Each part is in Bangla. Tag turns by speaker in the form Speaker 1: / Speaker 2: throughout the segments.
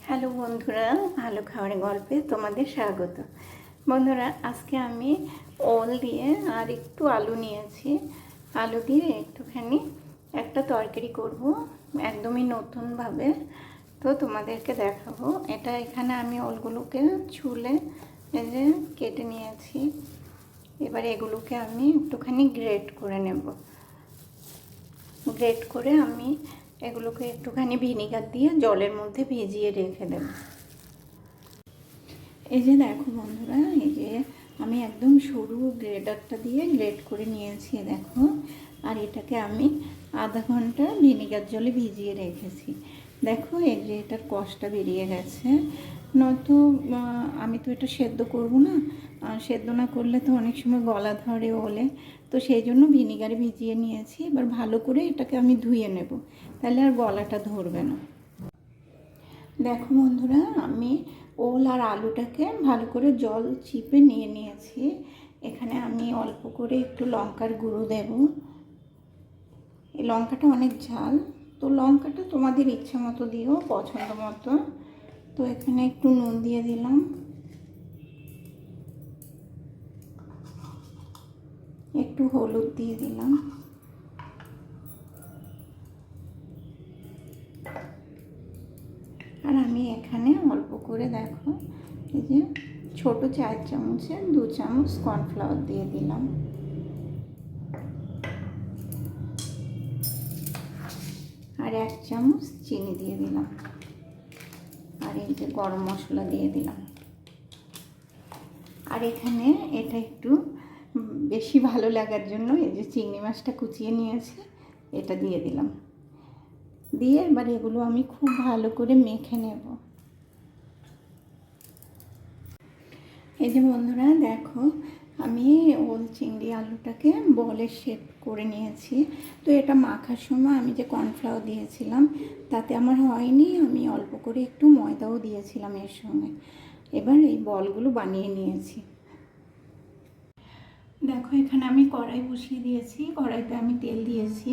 Speaker 1: হ্যালো বন্ধুরা, ভালো খাবারের গল্পে তোমাদের স্বাগত। বন্ধুরা, আজকে আমি ওল দিয়ে আর একটু আলু নিয়েছি। আলু দিয়ে একটুখানি একটা তরকারি করব, একদমই নতুনভাবে। তো তোমাদেরকে দেখাবো। এটা এখানে আমি ওলগুলোকে ছুলে এই যে কেটে নিয়েছি। এবার এগুলোকে আমি একটুখানি গ্রেট করে নেব। গ্রেট করে আমি এগুলোকে একটুখানি ভিনিগার দিয়ে জলের মধ্যে ভিজিয়ে রেখে দেব। এই যে দেখো বন্ধুরা, এই যে আমি একদম সরু গ্রেটারটা দিয়ে গ্রেট করে নিয়েছি দেখো। আর এটাকে আমি আধা ঘন্টা ভিনিগার জলে ভিজিয়ে রেখেছি। দেখো এই যে এটার কষটা বেরিয়ে গেছে। নয়তো আমি তো এটা সেদ্ধ করব না, সেদ্ধ না করলে তো অনেক সময় গলা ধরে ওলে। তো সেই জন্য ভিনিগারে ভিজিয়ে নিয়েছি। এবার ভালো করে এটাকে আমি ধুয়ে নেব, তাহলে আর গলাটা ধরবে না। দেখো বন্ধুরা, আমি ওল আর আলুটাকে ভালো করে জল চিপে নিয়ে নিয়েছি। এখানে আমি অল্প করে একটু লঙ্কার গুঁড়ো দেব। এই লঙ্কাটা অনেক ঝাল, তো লঙ্কাটা তোমাদের ইচ্ছা মতো দিও, পছন্দ মতো। তো এখানে একটু নুন দিয়ে দিলাম, একটু হলুদ দিয়ে দিলাম, আর আমি এখানে অল্প করে দেখো এই যে ছোটো 4 চামচে 2 চামচ কর্নফ্লাওয়ার দিয়ে দিলাম। আর 1 চামচ চিনি দিয়ে দিলাম। আর এই যে গরম মশলা দিয়ে দিলাম। আর এখানে এটা একটু বেশি ভালো লাগার জন্য এই যে চিংড়ি মাছটা কুচিয়ে নিয়েছি, এটা দিয়ে দিলাম। দিয়ে এবার এগুলো আমি খুব ভালো করে মেখে নেব। এই যে বন্ধুরা দেখো, আমি ওল চিংড়ি আলুটাকে বলের শেপ করে নিয়েছি। তো এটা মাখার সময় আমি যে কর্নফ্লাওয়ার দিয়েছিলাম তাতে আমার হয়নি, আমি অল্প করে একটু ময়দাও দিয়েছিলাম এর সঙ্গে। এবার এই বলগুলো বানিয়ে নিয়েছি। দেখো এখানে আমি কড়াই বসিয়ে দিয়েছি, কড়াইতে আমি তেল দিয়েছি,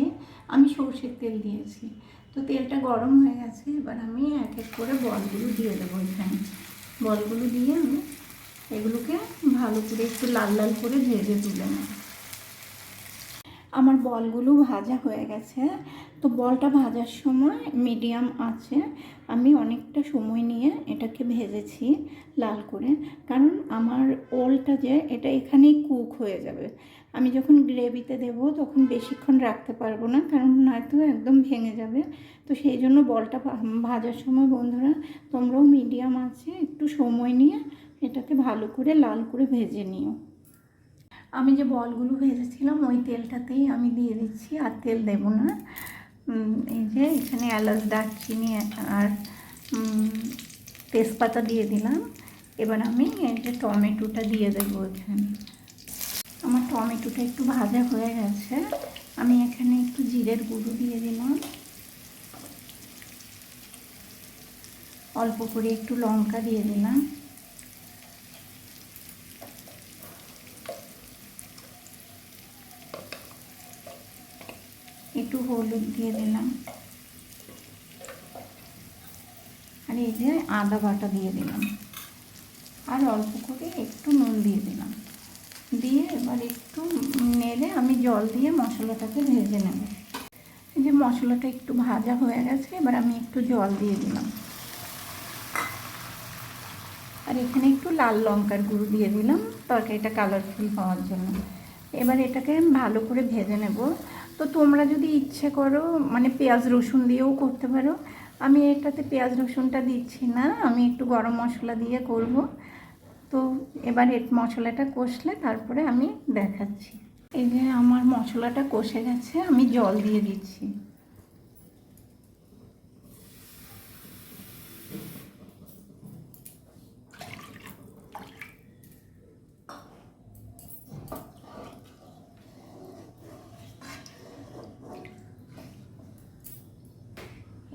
Speaker 1: আমি সর্ষের তেল দিয়েছি। তো তেলটা গরম হয়ে গেছে, এবার আমি এক এক করে বলগুলো দিয়ে দেবো। এখানে বলগুলো দিয়ে আমি এগুলোকে ভালো করে একটু লাল লাল করে ভেজে তুলে নেব। আমার বলগুলো ভাজা হয়ে গেছে। তো বলটা ভাজার সময় মিডিয়াম আঁচে আমি অনেকটা সময় নিয়ে এটাকে ভেজেছি লাল করে, কারণ আমার ওলটা যে এটা এখানেই কুক হয়ে যাবে। আমি যখন গ্রেভিতে দেব তখন বেশিক্ষণ রাখতে পারবো না, কারণ নয়তো একদম ভেঙে যাবে। তো সেই জন্য বলটা ভাজার সময় বন্ধুরা তোমরাও মিডিয়াম আঁচে একটু সময় নিয়ে এটাকে ভালো করে লাল করে ভেজে নিও। আমি যে বলগুলো ভেজেছিলাম ওই তেলটাতেই আমি দিয়ে দিচ্ছি, আর তেল দেব না। এই যে এখানে এলাচ, দারচিনি আর তেজপাতা দিয়ে দিলাম। এবার আমি এই যে টমেটোটা দিয়ে দেবো এখানে। আমার টমেটোটা একটু ভাজা হয়ে গেছে, আমি এখানে একটু জিরের গুঁড়ো দিয়ে দিলাম, অল্প করে একটু লঙ্কা দিয়ে দিলাম, একটু হলুদ দিয়ে দিলাম, আর এই যে আদা বাটা দিয়ে দিলাম, আর অল্প করে একটু নুন দিয়ে দিলাম। দিয়ে এবার একটু নেড়ে আমি জল দিয়ে মশলাটাকে ভেজে নেব। এই যে মশলাটা একটু ভাজা হয়ে গেছে, এবার আমি একটু জল দিয়ে দিলাম, আর এখানে একটু লাল লঙ্কার গুঁড়ো দিয়ে দিলাম তরকারিটা কালারফুল হওয়ার জন্য। এবার এটাকে ভালো করে ভেজে নেব। তো তোমরা যদি ইচ্ছে করো মানে পেঁয়াজ রসুন দিয়েও করতে পারো। আমি এটাতে পেঁয়াজ রসুনটা দিচ্ছি না, আমি একটু গরম মশলা দিয়ে করব। তো এবার মশলাটা কষলে তারপরে আমি দেখাচ্ছি। এই যে আমার মশলাটা কষে গেছে, আমি জল দিয়ে দিচ্ছি।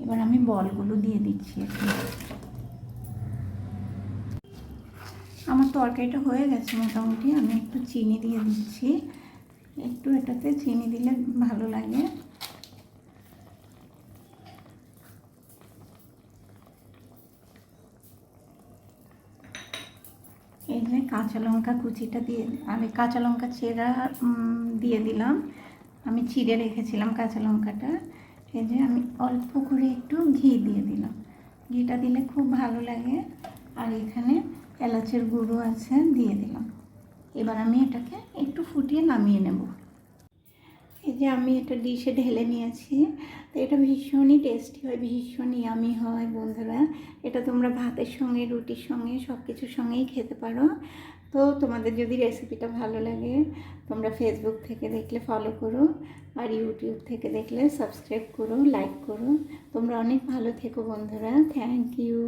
Speaker 1: এবার আমি বলগুলো দিয়ে দিচ্ছি এখানে। আমার তরকারিটা হয়ে গেছে মোটামুটি, আমি একটু চিনি দিয়ে দিচ্ছি। একটু এটাতে চিনি দিলে ভালো লাগে। এই যে কাঁচা লঙ্কা কুচিটা দিয়ে, আমি কাঁচা লঙ্কা চেরা দিয়ে দিলাম। আমি চিড়ে রেখেছিলাম কাঁচা লঙ্কাটা। এই যে আমি অল্প করে একটু ঘি দিয়ে দিলাম, ঘিটা দিলে খুব ভালো লাগে। আর এখানে এলাচের গুঁড়ো আছে, দিয়ে দিলাম। এবার আমি এটাকে একটু ফুটিয়ে নামিয়ে নেব। এই যে আমি এটা ডিশে ঢেলে নিয়েছি। তো এটা ভীষণই টেস্টি হয়, ভীষণ ইয়ামি হয় বন্ধুরা। এটা তোমরা ভাতের সঙ্গে, রুটির সঙ্গে, সব কিছুর সঙ্গেই খেতে পারো। তো তোমাদের যদি রেসিপিটা ভালো লাগে, তোমরা ফেসবুক থেকে দেখলে ফলো করো, আর ইউটিউব থেকে দেখলে সাবস্ক্রাইব করো, লাইক করো। তোমরা অনেক ভালো থেকো বন্ধুরা। Thank you.